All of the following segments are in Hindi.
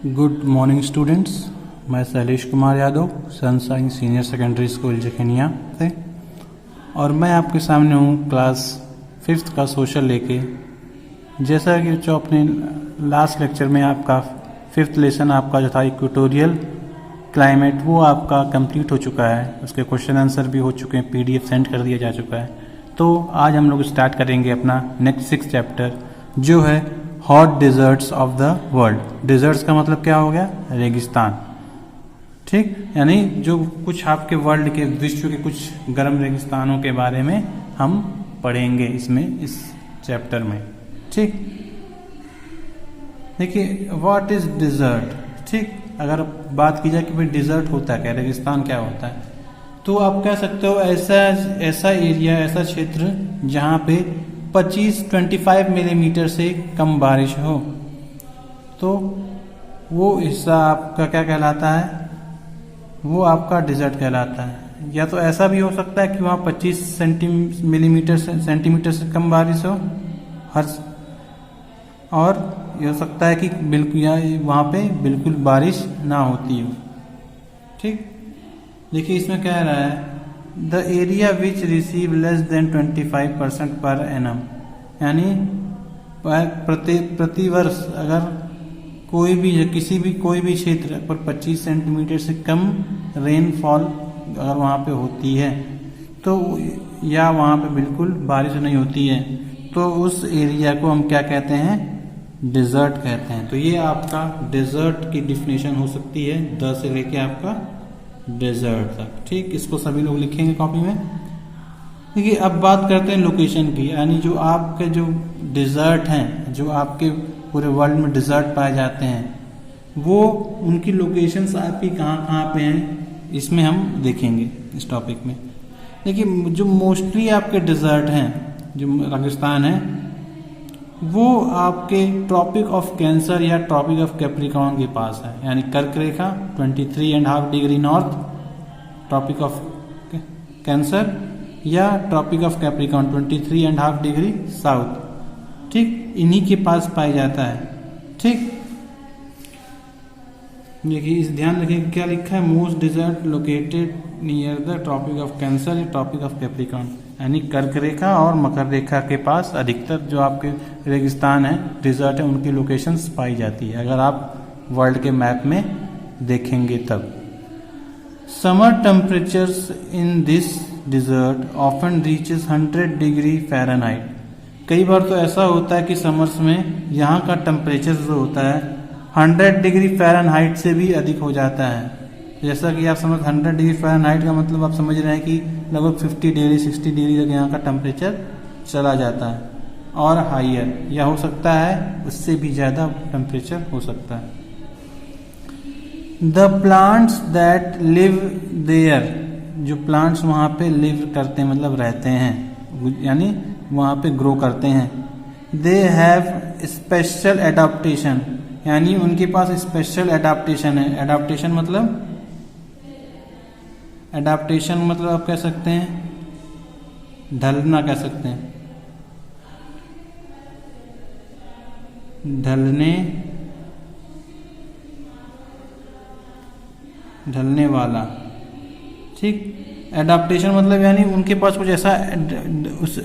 Good morning students. मैं Shailesh Kumar Yadav, Sunshine Senior Secondary School Jakhania से, और मैं आपके सामने हूँ क्लास 5th का सोशल लेके। जैसा कि जो अपने लास्ट लेक्चर में आपका 5th लेसन आपका जो था इक्वेटोरियल क्लाइमेट, वो आपका कंप्लीट हो चुका है। उसके क्वेश्चन आंसर भी हो चुके हैं, PDF सेंड कर दिया जा चुका है। तो आज हम लोग स्टार्ट करेंगे अपना नेक्स्ट 6th चैप्टर, जो है hot deserts of the world. Deserts का मतलब क्या हो गया? रेगिस्तान। ठीक, यानी जो कुछ आपके वर्ल्ड के, विश्व के कुछ गर्म रेगिस्तानों के बारे में हम पढ़ेंगे इसमें, इस चैप्टर में। ठीक, देखिए व्हाट इज डिजर्ट। ठीक, अगर बात की जाए कि भाई डिजर्ट होता है क्या, रेगिस्तान क्या होता है, तो आप कह सकते हो ऐसा एरिया, ऐसा क्षेत्र जहाँ पे 25 मिलीमीटर से कम बारिश हो, तो वो हिस्सा आपका क्या कहलाता है? वो आपका डिजर्ट कहलाता है। या तो ऐसा भी हो सकता है कि वहाँ 25 सेंटीमीटर से कम बारिश हो हर, और ये हो सकता है कि बिल्कुल या वहाँ पे बिल्कुल बारिश ना होती हो। ठीक, देखिए इसमें कह रहा है the area which receive less than 25% per annum, यानी प्रतिवर्ष अगर कोई भी क्षेत्र पर 25 सेंटीमीटर से कम रेनफॉल अगर वहाँ पे होती है, तो या वहाँ पे बिल्कुल बारिश नहीं होती है, तो उस एरिया को हम क्या कहते हैं? डिजर्ट कहते हैं। तो ये आपका डिजर्ट की डिफिनेशन हो सकती है, द से लेके आपका डेजर्ट तक। ठीक, इसको सभी लोग लिखेंगे कॉपी में। देखिए अब बात करते हैं लोकेशन की, यानी जो आपके जो डिजर्ट हैं, जो आपके पूरे वर्ल्ड में डिजर्ट पाए जाते हैं, वो उनकी लोकेशंस आपकी कहाँ पे हैं, इसमें हम देखेंगे इस टॉपिक में। देखिए जो मोस्टली आपके डिजर्ट हैं, जो रेगिस्तान है, वो आपके ट्रॉपिक ऑफ कैंसर या ट्रॉपिक ऑफ कैप्रिकॉर्न के पास है, यानी कर्क रेखा 23.5 degree north Tropic of Cancer, या Tropic of Capricorn 23.5 degree south. ठीक, इन्हीं के पास पाया जाता है। ठीक, देखिए इस ध्यान रखिए क्या लिखा है, most desert located near the Tropic of Cancer या ट्रॉपिक ऑफ कैप्रिकॉर्न, यानी कर्क रेखा और मकर रेखा के पास अधिकतर जो आपके रेगिस्तान है, डिजर्ट है, उनकी लोकेशंस पाई जाती है, अगर आप वर्ल्ड के मैप में देखेंगे तब। Summer temperatures in this desert often reaches 100 degree Fahrenheit. कई बार तो ऐसा होता है कि समर्स में यहाँ का टेम्परेचर जो होता है 100 डिग्री फ़ारेनहाइट से भी अधिक हो जाता है। जैसा कि आप समझ 100 डिग्री फ़ारेनहाइट का मतलब आप समझ रहे हैं कि लगभग 50 डिग्री 60 डिग्री तक यहाँ का टेम्परेचर चला जाता है, और हाइयर, या हो सकता है उससे भी ज़्यादा टेम्परेचर हो सकता है। The plants that live there, जो प्लांट्स वहाँ पे लिव करते हैं मतलब रहते हैं, यानी वहाँ पे ग्रो करते हैं। दे हैव स्पेशल एडाप्टेशन, यानी उनके पास स्पेशल एडाप्टेशन है। एडाप्टेशन मतलब आप कह सकते हैं ढलना, कह सकते हैं ढलने वाला। ठीक, एडाप्टेशन मतलब यानी उनके पास कुछ ऐसा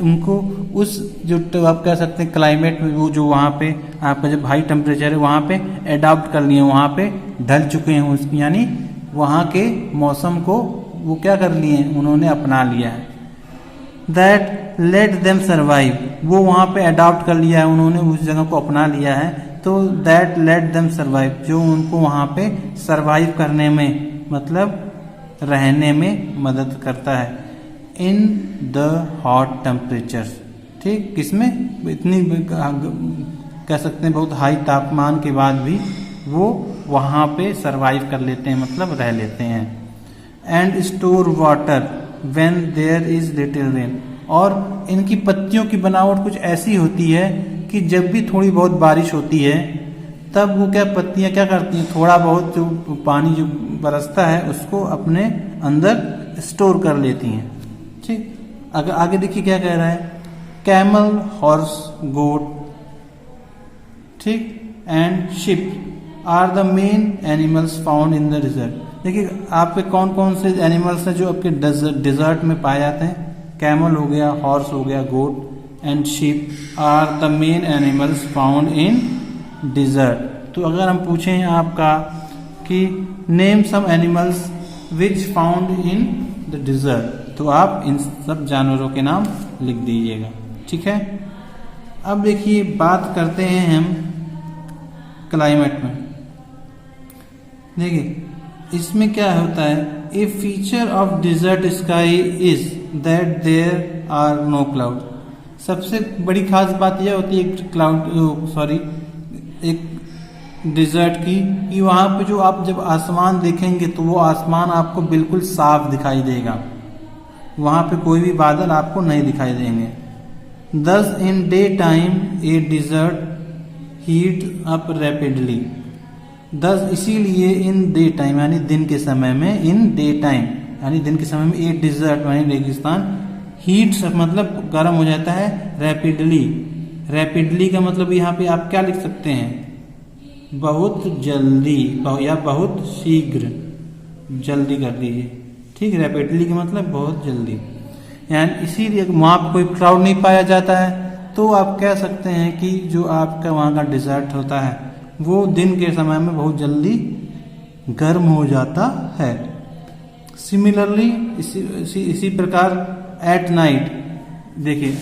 उनको उस जो आप कह सकते हैं क्लाइमेट में, वो जो वहाँ पे आपका जब हाई टेम्परेचर है वहाँ पे एडाप्ट कर लिए, वहाँ पे ढल चुके हैं उसकी, यानी वहाँ के मौसम को वो क्या कर लिए हैं, उन्होंने अपना लिया है। दैट लेट देम सर्वाइव, वो वहाँ पे अडॉप्ट कर लिया है, उन्होंने उस जगह को अपना लिया है, तो दैट लेट देम सर्वाइव, जो उनको वहाँ पे सर्वाइव करने में मतलब रहने में मदद करता है। In the hot temperature. ठीक, किसमें इतनी कह सकते हैं बहुत हाई तापमान के बाद भी वो वहाँ पे सर्वाइव कर लेते हैं, मतलब रह लेते हैं। And store water when there is little rain, और इनकी पत्तियों की बनावट कुछ ऐसी होती है कि जब भी थोड़ी बहुत बारिश होती है, तब वो पत्तियां क्या करती हैं, थोड़ा बहुत जो पानी जो बरसता है उसको अपने अंदर स्टोर कर लेती हैं। ठीक, अगर आगे देखिए क्या कह रहा है, कैमल, हॉर्स, गोट, ठीक, and sheep are the main animals found in the desert. देखिए आपके कौन कौन से एनिमल्स हैं जो आपके डिजर्ट में पाए जाते हैं। कैमल हो गया, हॉर्स हो गया, goat and sheep are the main animals found in desert. तो अगर हम पूछें आपका कि name some animals which found in the desert, तो आप इन सब जानवरों के नाम लिख दीजिएगा। ठीक है, अब देखिए बात करते हैं हम क्लाइमेट में। देखिए इसमें क्या होता है, a feature of desert sky is that there are no cloud. सबसे बड़ी खास बात यह होती है एक डिजर्ट की, कि वहां पे जो आप जब आसमान देखेंगे तो वो आसमान आपको बिल्कुल साफ दिखाई देगा, वहां पे कोई भी बादल आपको नहीं दिखाई देंगे। Thus in daytime a desert heats up rapidly। Thus इसीलिए in daytime यानी दिन के समय में, in daytime यानी दिन के समय में a desert यानी रेगिस्तान heats up मतलब गर्म हो जाता है rapidly। rapidly का मतलब यहाँ पे आप क्या लिख सकते हैं, बहुत जल्दी या बहुत शीघ्र, जल्दी कर दीजिए। ठीक, रैपिडली का मतलब बहुत जल्दी, यानी इसीलिए वहाँ पर कोई क्राउड नहीं पाया जाता है, तो आप कह सकते हैं कि जो आपका वहाँ का डिजर्ट होता है वो दिन के समय में बहुत जल्दी गर्म हो जाता है। सिमिलरली इसी प्रकार एट नाइट, देखिए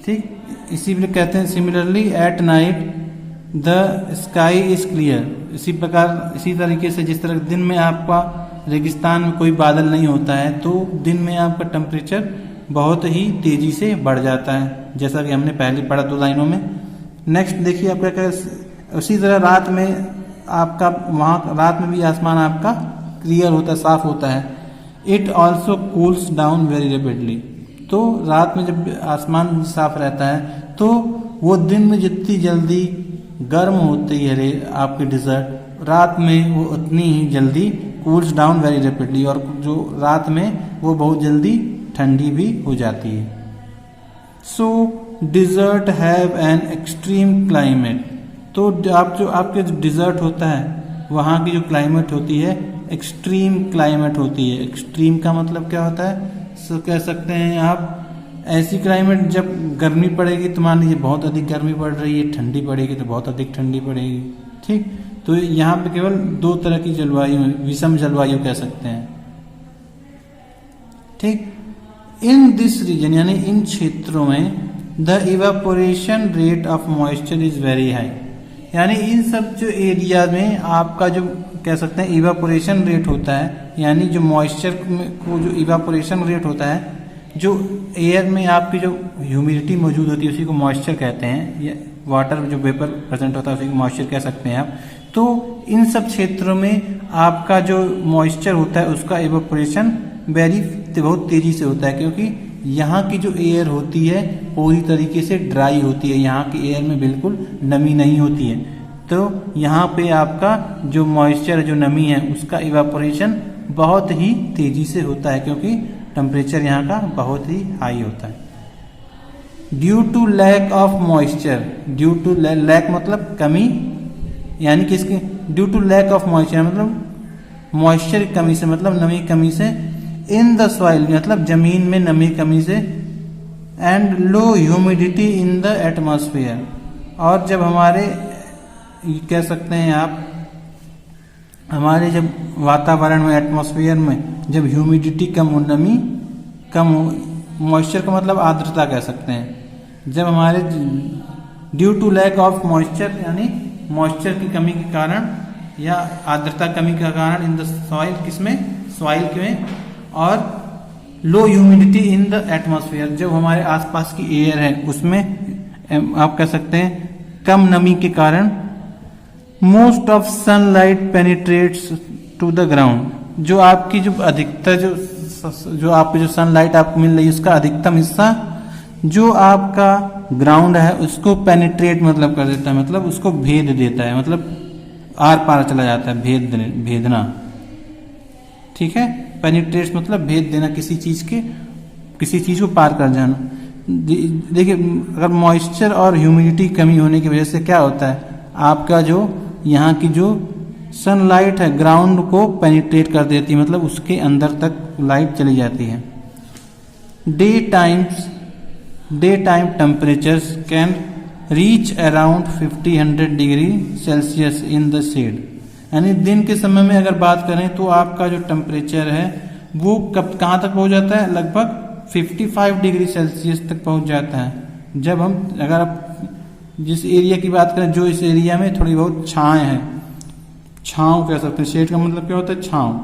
ठीक, इसी पर कहते हैं similarly at night the sky is clear. इसी प्रकार इसी तरीके से जिस तरह दिन में आपका रेगिस्तान में कोई बादल नहीं होता है तो दिन में आपका टेम्परेचर बहुत ही तेजी से बढ़ जाता है, जैसा कि हमने पहले पढ़ा 2 लाइनों में। नेक्स्ट देखिए आपका क्या, उसी तरह रात में आपका वहाँ रात में भी आसमान आपका क्लियर होता है, साफ होता है। It also cools down very rapidly. तो रात में जब आसमान साफ रहता है तो वो दिन में जितनी जल्दी गर्म होती है आपकी डिजर्ट, रात में वो उतनी ही जल्दी कूल्स डाउन वेरी रैपिडली, और जो रात में वो बहुत जल्दी ठंडी भी हो जाती है। So desert have an extreme climate. तो जो आपके डिजर्ट होता है वहाँ की जो क्लाइमेट होती है एक्सट्रीम क्लाइमेट होती है। एक्सट्रीम का मतलब क्या होता है, सो कह सकते हैं आप ऐसी क्लाइमेट जब गर्मी पड़ेगी तो मान लीजिए बहुत अधिक गर्मी पड़ रही है, ठंडी पड़ेगी तो बहुत अधिक ठंडी पड़ेगी। ठीक, तो यहाँ पे केवल 2 तरह की जलवायु, विषम जलवायु कह सकते हैं। ठीक, इन दिस रीजन यानी इन क्षेत्रों में the evaporation rate of moisture is very high. यानी इन सब जो एरिया में आपका जो कह सकते हैं इवापोरेशन रेट होता है, यानी जो मॉइस्चर को जो इवापोरेशन रेट होता है, जो एयर में आपकी जो ह्यूमिडिटी मौजूद होती है उसी को मॉइस्चर कहते हैं, या वाटर जो वेपर प्रेजेंट होता है उसी को मॉइस्चर कह सकते हैं आप। तो इन सब क्षेत्रों में आपका जो मॉइस्चर होता है उसका इवेपोरेशन बहुत तेजी से होता है, क्योंकि यहाँ की जो एयर होती है पूरी तरीके से ड्राई होती है, यहाँ की एयर में बिल्कुल नमी नहीं होती है। तो यहाँ पे आपका जो मॉइस्चर जो नमी है उसका इवेपोरेशन बहुत ही तेजी से होता है, क्योंकि टेम्परेचर यहाँ का बहुत ही हाई होता है। Due to lack of moisture, due to lack मतलब कमी, यानी कि इसके due to lack of moisture मतलब मॉइस्चर की कमी से, मतलब नमी कमी से, इन द सॉइल मतलब जमीन में नमी कमी से, and low humidity in the atmosphere. और जब हमारे कह सकते हैं आप हमारे जब वातावरण में एटमॉस्फेयर में जब ह्यूमिडिटी कम हो, नमी कम हो, मॉइस्चर का मतलब आर्द्रता कह सकते हैं, जब हमारे due to lack of moisture यानी मॉइस्चर की कमी के कारण या आर्द्रता कमी के कारण इन द सॉइल, किसमें, सॉइल में, और low humidity in the atmosphere जब हमारे आसपास की एयर है उसमें आप कह सकते हैं कम नमी के कारण, most of sunlight penetrates to the ground. जो आपकी जो अधिकतर जो आपकी जो सनलाइट आपको मिल रही है उसका अधिकतम हिस्सा जो आपका ग्राउंड है उसको पेनिट्रेट मतलब कर देता है, मतलब उसको भेद देता है, मतलब आर पार चला जाता है, भेदना। ठीक है, पेनिट्रेट मतलब भेद देना, किसी चीज को पार कर जाना। देखिए अगर मॉइस्चर और ह्यूमिडिटी कमी होने की वजह से क्या होता है, आपका जो यहाँ की जो सनलाइट है ग्राउंड को पेनिट्रेट कर देती है, मतलब उसके अंदर तक लाइट चली जाती है। Day time temperatures can reach around 50-100 degree Celsius in the shade. यानी दिन के समय में अगर बात करें तो आपका जो टेम्परेचर है वो कहाँ तक पहुंच जाता है, लगभग 55 डिग्री सेल्सियस तक पहुंच जाता है। जब हम अगर आप जिस एरिया की बात करें, जो इस एरिया में थोड़ी बहुत छाएं हैं, छांव कह सकते हैं, शेड का मतलब क्या होता है, छांव,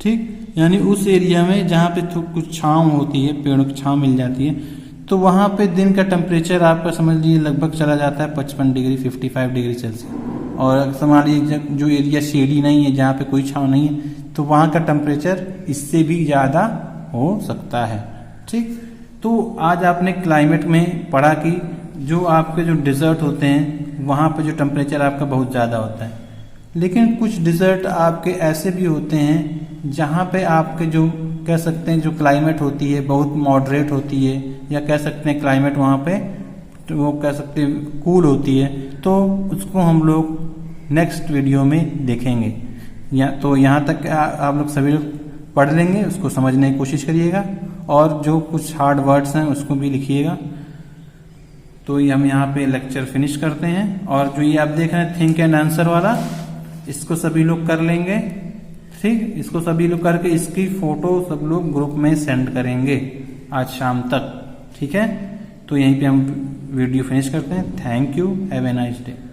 ठीक, यानी उस एरिया में जहाँ पे कुछ छांव होती है, पेड़ों की छांव मिल जाती है, तो वहाँ पे दिन का टेम्परेचर आपका समझ लीजिए लगभग चला जाता है 55 डिग्री 55 डिग्री सेल्सियस। और समझ लीजिए जो एरिया शेडी नहीं है, जहाँ पे कोई छांव नहीं है, तो वहाँ का टेम्परेचर इससे भी ज़्यादा हो सकता है, ठीक। तो आज आपने क्लाइमेट में पढ़ा कि जो आपके जो डिजर्ट होते हैं वहाँ पे जो टेम्परेचर आपका बहुत ज़्यादा होता है, लेकिन कुछ डिजर्ट आपके ऐसे भी होते हैं जहाँ पे आपके जो कह सकते हैं जो क्लाइमेट होती है बहुत मॉडरेट होती है, या कह सकते हैं क्लाइमेट वहाँ पे तो वो कह सकते हैं कूल होती है। तो उसको हम लोग नेक्स्ट वीडियो में देखेंगे। तो यहाँ तक आप लोग सभी लोग पढ़ लेंगे, उसको समझने की कोशिश करिएगा, और जो कुछ हार्ड वर्ड्स हैं उसको भी लिखिएगा। तो ये हम यहाँ पे लेक्चर फिनिश करते हैं, और जो ये आप देख रहे हैं थिंक एंड आंसर वाला, इसको सभी लोग कर लेंगे, ठीक। इसको सभी लोग करके इसकी फोटो सब लोग ग्रुप में सेंड करेंगे आज शाम तक, ठीक है। तो यहीं पे हम वीडियो फिनिश करते हैं। Thank you, have a nice day.